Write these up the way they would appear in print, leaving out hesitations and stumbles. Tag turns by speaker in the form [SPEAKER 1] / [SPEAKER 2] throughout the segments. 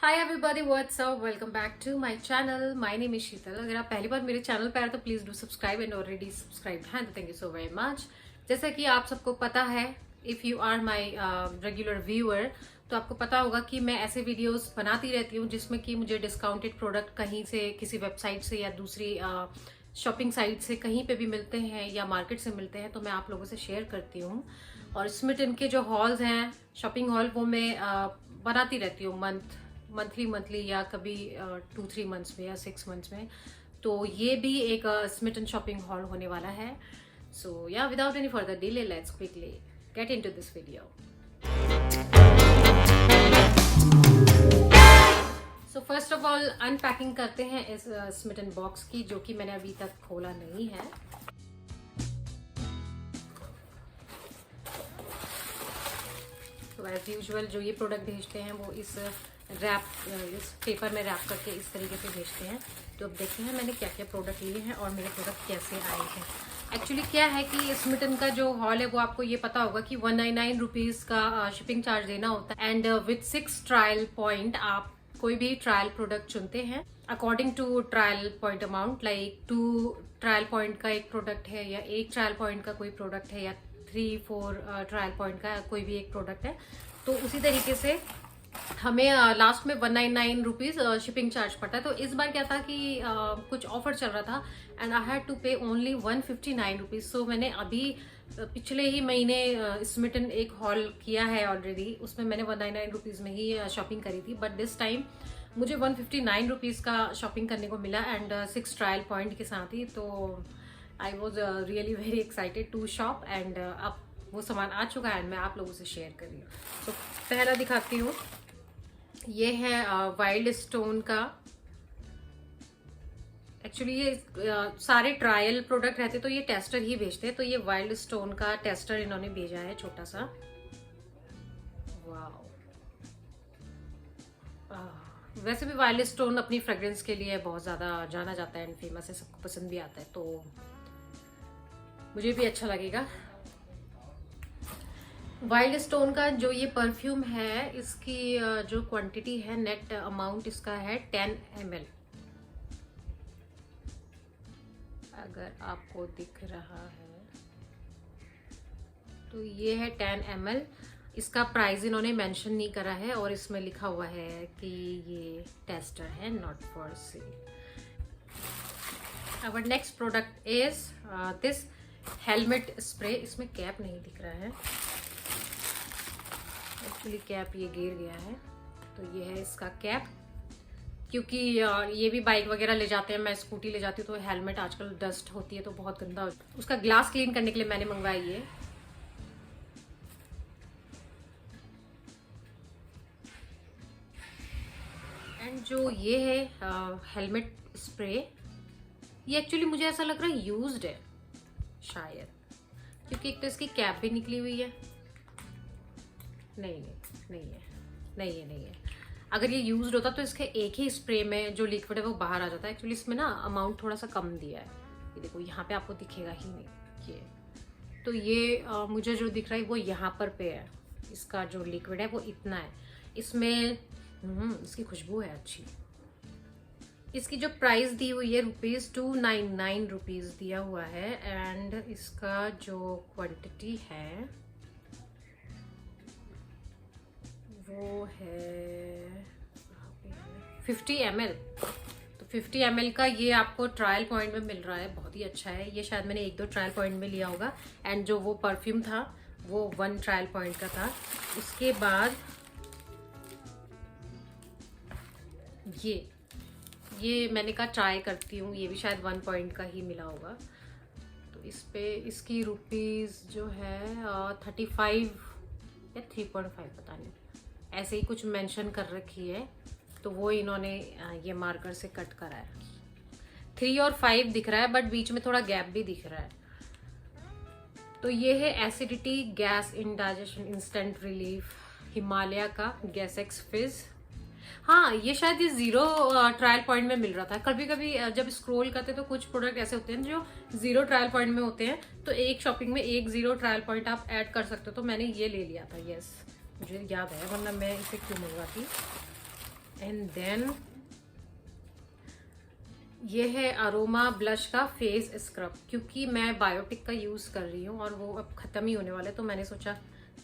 [SPEAKER 1] Hi everybody, what's up, welcome back to my channel. My name is Sheetal. अगर आप पहली बार मेरे चैनल पर आए तो please do subscribe and already subscribe हैं तो thank you so very much. जैसा कि आप सबको पता है, if you are my regular viewer, तो आपको पता होगा कि मैं ऐसे वीडियोस बनाती रहती हूँ जिसमें कि मुझे डिस्काउंटेड प्रोडक्ट कहीं से, किसी वेबसाइट से या दूसरी शॉपिंग साइट से कहीं पे भी मिलते हैं या मार्केट से मिलते हैं, तो मैं आप लोगों से शेयर करती हूँ। और स्मिट इनके जो हॉल्स हैं, शॉपिंग हॉल, वो मैं बनाती रहती हूँ मंथली या कभी 2-3 मंथ्स में या 6 मंथ्स में। तो ये भी एक स्मिटन शॉपिंग हॉल होने वाला है। सो या without any further delay, let's quickly get into this video. So first of all unpacking करते हैं इस स्मिटन बॉक्स की, जो कि मैंने अभी तक खोला नहीं है। तो एज यूजुअल जो ये प्रोडक्ट भेजते हैं वो इस पेपर में रैप करके इस तरीके से भेजते हैं। तो अब देखते हैं मैंने क्या क्या प्रोडक्ट लिए हैं और मेरे प्रोडक्ट कैसे आए हैं। एक्चुअली क्या है कि स्मिटन का जो हॉल है वो आपको ये पता होगा कि 199 रुपीज़ का शिपिंग चार्ज देना होता है। एंड विथ 6 ट्रायल पॉइंट आप कोई भी ट्रायल प्रोडक्ट चुनते हैं according to trial point amount. Like 2 trial point का एक प्रोडक्ट है, या 1 ट्रायल पॉइंट का कोई प्रोडक्ट है, या 3-4 ट्रायल पॉइंट का कोई भी एक प्रोडक्ट है। तो उसी तरीके से हमें लास्ट में 199 रुपीज़ शिपिंग चार्ज पड़ता है। तो इस बार क्या था कि कुछ ऑफर चल रहा था एंड आई हैड टू पे ओनली 159 रुपीज़। सो मैंने अभी पिछले ही महीने स्मिटन एक हॉल किया है ऑलरेडी, उसमें मैंने 199 रुपीज़ में ही शॉपिंग करी थी। बट दिस टाइम मुझे 159 रुपीज़ का शॉपिंग करने को मिला एंड 6 ट्रायल पॉइंट के साथ ही। तो I was really very excited to shop and अब वो सामान आ चुका है एंड मैं आप लोगों से शेयर कर रही हूँ। तो पहला दिखाती हूँ, ये है वाइल्ड स्टोन का। एक्चुअली ये सारे ट्रायल प्रोडक्ट रहते तो ये टेस्टर ही भेजते हैं। तो ये वाइल्ड स्टोन का टेस्टर इन्होंने भेजा है, छोटा सा। वाओ। वैसे भी वाइल्ड स्टोन अपनी फ्रेग्रेंस के लिए बहुत ज़्यादा जाना जाता है एंड फेमस है, सबको पसंद भी आता है, तो मुझे भी अच्छा लगेगा। वाइल्ड स्टोन का जो ये परफ्यूम है, इसकी जो क्वांटिटी है, नेट अमाउंट इसका है 10 ml। अगर आपको दिख रहा है तो ये है 10 ml। इसका प्राइस इन्होंने मेंशन नहीं करा है और इसमें लिखा हुआ है कि ये टेस्टर है, not for sale. Our next product is this helmet spray. इसमें कैप नहीं दिख रहा है, एक्चुअली कैप ये गिर गया है। तो ये है इसका कैप, क्योंकि ये भी बाइक वगैरह ले जाते हैं, मैं स्कूटी ले जाती हूँ, तो हेलमेट आजकल डस्ट होती है तो बहुत गंदा होता है। उसका ग्लास क्लीन करने के लिए मैंने मंगवाई ये। एंड जो ये है हेलमेट स्प्रे, ये एक्चुअली मुझे ऐसा लग रहा है यूज्ड है शायद, क्योंकि एक तो इसकी कैप भी निकली हुई है। नहीं है। अगर ये यूज्ड होता तो इसके एक ही स्प्रे में जो लिक्विड है वो बाहर आ जाता है। एक्चुअली इसमें ना अमाउंट थोड़ा सा कम दिया है, ये देखो यहाँ पे आपको दिखेगा ही नहीं ये। तो ये मुझे जो दिख रहा है वो यहाँ पर पे है, इसका जो लिक्विड है वो इतना है। इसमें इसकी खुशबू है अच्छी। इसकी जो प्राइस दी हुई है ₹299 रुपीज़ दिया हुआ है एंड इसका जो क्वांटिटी है वो है 50 ml। तो 50 ml का ये आपको ट्रायल पॉइंट में मिल रहा है, बहुत ही अच्छा है। ये शायद मैंने 1-2 ट्रायल पॉइंट में लिया होगा एंड जो वो परफ्यूम था वो 1 ट्रायल पॉइंट का था। उसके बाद ये मैंने कहा ट्राई करती हूँ, ये भी शायद 1 पॉइंट का ही मिला होगा। तो इस पे इसकी रुपीज़ जो है 35 या 3.5 पता नहीं, ऐसे ही कुछ मेंशन कर रखी है। तो वो इन्होंने ये मार्कर से कट करा है। 3 और 5 दिख रहा है बट बीच में थोड़ा गैप भी दिख रहा है। तो ये है acidity, gas, indigestion, instant relief, Himalaya का गैस एक्स फिज। हाँ, ये शायद ये 0 ट्रायल पॉइंट में मिल रहा था। कभी कभी जब स्क्रॉल करते तो कुछ प्रोडक्ट ऐसे होते हैं जो 0 ट्रायल पॉइंट में होते हैं, तो एक शॉपिंग में 1 0 ट्रायल पॉइंट आप ऐड कर सकते हो। तो मैंने ये ले लिया था, यस मुझे याद है, वरना मैं इसे क्यों मंगवाती। एंड देन ये है अरोमा ब्लश का फेस स्क्रब, क्योंकि मैं बायोटिक का यूज कर रही हूँ और वो अब खत्म ही होने वाला है, तो मैंने सोचा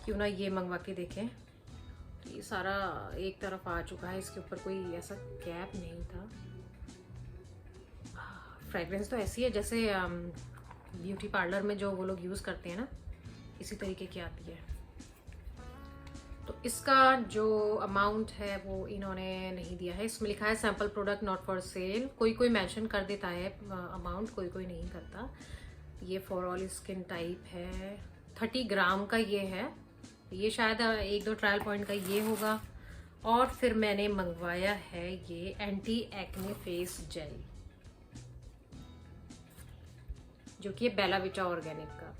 [SPEAKER 1] क्यों ना ये मंगवा के देखें। तो ये सारा एक तरफ आ चुका है, इसके ऊपर कोई ऐसा कैप नहीं था। फ्रेग्रेंस तो ऐसी है जैसे ब्यूटी पार्लर में जो वो लोग यूज करते हैं ना, इसी तरीके की आती है। तो इसका जो अमाउंट है वो इन्होंने नहीं दिया है, इसमें लिखा है sample product not for cell. कोई कोई मेंशन कर देता है अमाउंट, कोई कोई नहीं करता। ये फॉर ऑल स्किन टाइप है, 30 ग्राम का ये है। ये शायद 1-2 ट्रायल पॉइंट का ये होगा। और फिर मैंने मंगवाया है ये एंटी एक्ने फेस जेल, जो कि बेला विटा ऑर्गेनिक का।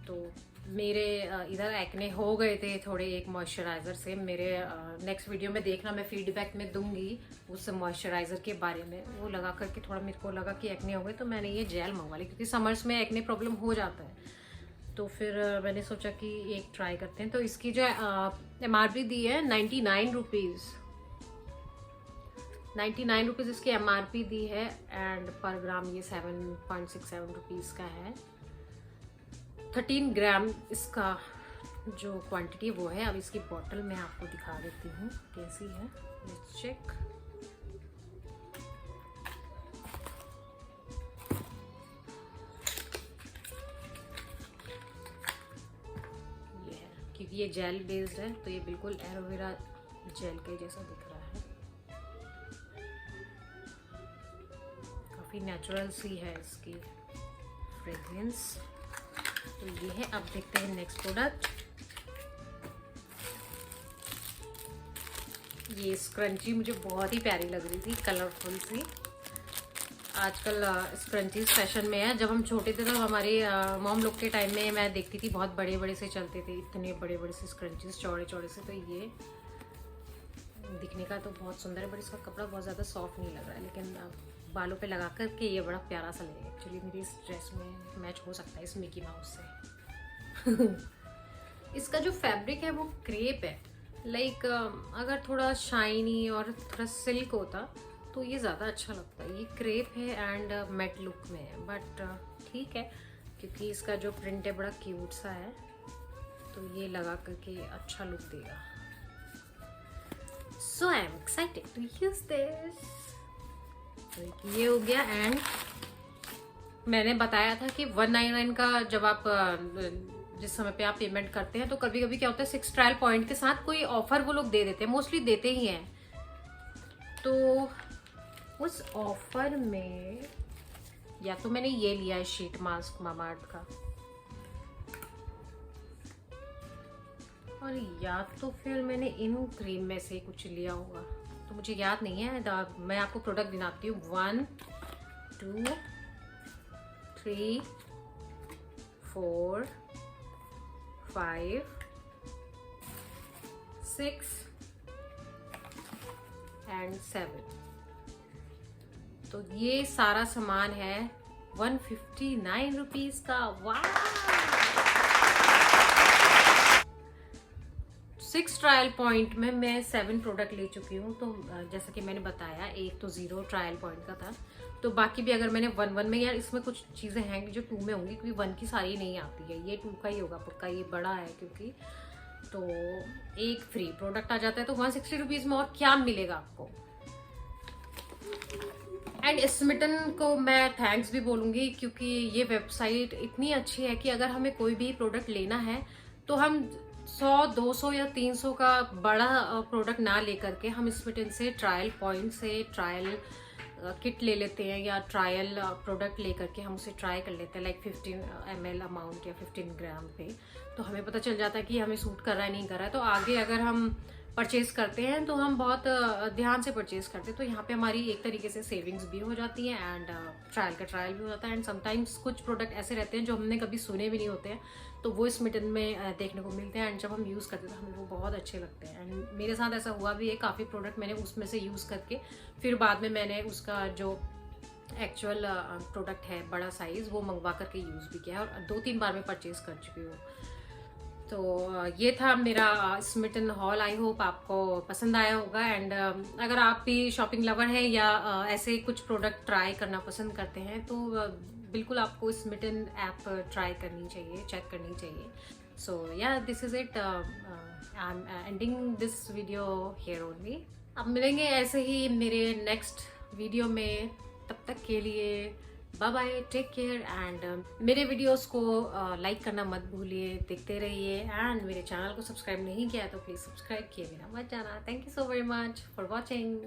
[SPEAKER 1] तो मेरे इधर एक्ने हो गए थे थोड़े एक मॉइस्चराइज़र से। मेरे नेक्स्ट वीडियो में देखना, मैं फीडबैक में दूंगी उस मॉइस्चराइज़र के बारे में। वो लगा करके थोड़ा मेरे को लगा कि एक्ने हो गए, तो मैंने ये जेल मंगवा ली, क्योंकि समर्स में एक्ने प्रॉब्लम हो जाता है। तो फिर मैंने सोचा कि एक ट्राई करते हैं। तो इसकी जो MRP दी है 99 रुपीज़, 99 रुपीज़ इसकी MRP दी है। एंड पर ग्राम ये 7.67 रुपीज़ का है। 13 ग्राम इसका जो क्वांटिटी वो है। अब इसकी बॉटल मैं आपको दिखा देती हूँ कैसी है, लेट्स चेक। ये है, क्योंकि ये जेल बेस्ड है तो ये बिल्कुल एलोवेरा जेल के जैसा दिख रहा है। काफ़ी नेचुरल सी है इसकी फ्रेग्रेंस। तो ये है। अब देखते हैं नेक्स्ट प्रोडक्ट। ये स्क्रंची मुझे बहुत ही प्यारी लग रही थी, कलरफुल सी। आजकल स्क्रंचीज फैशन में है। जब हम छोटे थे तो हमारे मॉम लोग के टाइम में मैं देखती थी बहुत बड़े बड़े से चलते थे, इतने बड़े बड़े से स्क्रंचीज, चौड़े चौड़े से। तो ये दिखने का तो बहुत सुंदर है, बट इसका कपड़ा बहुत ज़्यादा सॉफ्ट नहीं लग रहा है। लेकिन बालों पे लगा कर के ये बड़ा प्यारा सा लगेगा। एक्चुअली मेरी इस ड्रेस में मैच हो सकता है इस मिकी माउस से। इसका जो फैब्रिक है वो क्रेप है। लाइक अगर थोड़ा शाइनी और थोड़ा सिल्क होता तो ये ज़्यादा अच्छा लगता है। ये क्रेप है एंड मैट लुक में है, बट ठीक है, क्योंकि इसका जो प्रिंट है बड़ा क्यूट सा है, तो ये लगा करके अच्छा लुक देगा। So I am excited to use this. तो ये हो गया। एंड मैंने बताया था कि 199 का जब आप जिस समय पे आप पेमेंट करते हैं, तो कभी कभी क्या होता है 6 ट्रायल पॉइंट के साथ कोई ऑफर वो लोग दे देते हैं, मोस्टली देते ही हैं। तो उस ऑफर में या तो मैंने ये लिया है शीट मास्क मामाअर्थ का, और या तो फिर मैंने इन क्रीम में से कुछ लिया होगा, तो मुझे याद नहीं है। मैं आपको प्रोडक्ट गिनाती हूँ। 1 2 3 4 5 6 एंड 7। तो ये सारा सामान है 159 रुपीज का। वाह! 6 ट्रायल पॉइंट में मैं 7 प्रोडक्ट ले चुकी हूँ। तो जैसा कि मैंने बताया, एक तो 0 ट्रायल पॉइंट का था, तो बाकी भी अगर मैंने 1 में, यार इसमें कुछ चीज़ें हैं जो 2 में होंगी, क्योंकि 1 की सारी नहीं आती है, ये 2 का ही होगा पक्का। ये बड़ा है क्योंकि, तो एक फ्री प्रोडक्ट आ जाता है। तो 160 रुपीज़ में और क्या मिलेगा आपको। एंड स्मिटन को मैं थैंक्स भी बोलूँगी, क्योंकि ये वेबसाइट इतनी अच्छी है कि अगर हमें कोई भी प्रोडक्ट लेना है तो हम 100, 200 या 300 का बड़ा प्रोडक्ट ना लेकर के हम स्मिटन से ट्रायल पॉइंट से ट्रायल किट ले लेते हैं, या ट्रायल प्रोडक्ट लेकर के हम उसे ट्राई कर लेते हैं, लाइक 15 ml अमाउंट या 15 ग्राम पे। तो हमें पता चल जाता है कि हमें सूट कर रहा है नहीं कर रहा है। तो आगे अगर हम परचेज करते हैं तो हम बहुत ध्यान से परचेज करते हैं। तो यहाँ पे हमारी एक तरीके से सेविंग्स भी हो जाती है एंड ट्रायल का ट्रायल भी हो जाता है। एंड समटाइम्स कुछ प्रोडक्ट ऐसे रहते हैं जो हमने कभी सुने भी नहीं होते हैं, तो वो स्मिटन में देखने को मिलते हैं। एंड जब हम यूज़ करते हैं तो हमें वो बहुत अच्छे लगते हैं। एंड मेरे साथ ऐसा हुआ भी है, काफ़ी प्रोडक्ट मैंने उसमें से यूज़ करके फिर बाद में मैंने उसका जो एक्चुअल प्रोडक्ट है बड़ा साइज़ वो मंगवा करके यूज़ भी किया है, और 2-3 बार मैं परचेज कर चुकी हूँ। तो ये था मेरा स्मिटन हॉल। आई होप आपको पसंद आया होगा। एंड अगर आप भी शॉपिंग लवर हैं या ऐसे कुछ प्रोडक्ट ट्राई करना पसंद करते हैं तो बिल्कुल आपको स्मिटन ऐप ट्राई करनी चाहिए, चेक करनी चाहिए। सो या this is it, I am ending this video here only. अब मिलेंगे ऐसे ही मेरे नेक्स्ट वीडियो में, तब तक के लिए bye bye, take care. And मेरे वीडियोस को लाइक करना मत भूलिए, देखते रहिए। एंड मेरे चैनल को सब्सक्राइब नहीं किया तो प्लीज सब्सक्राइब किए बिना मत जाना। Thank you so very much for watching.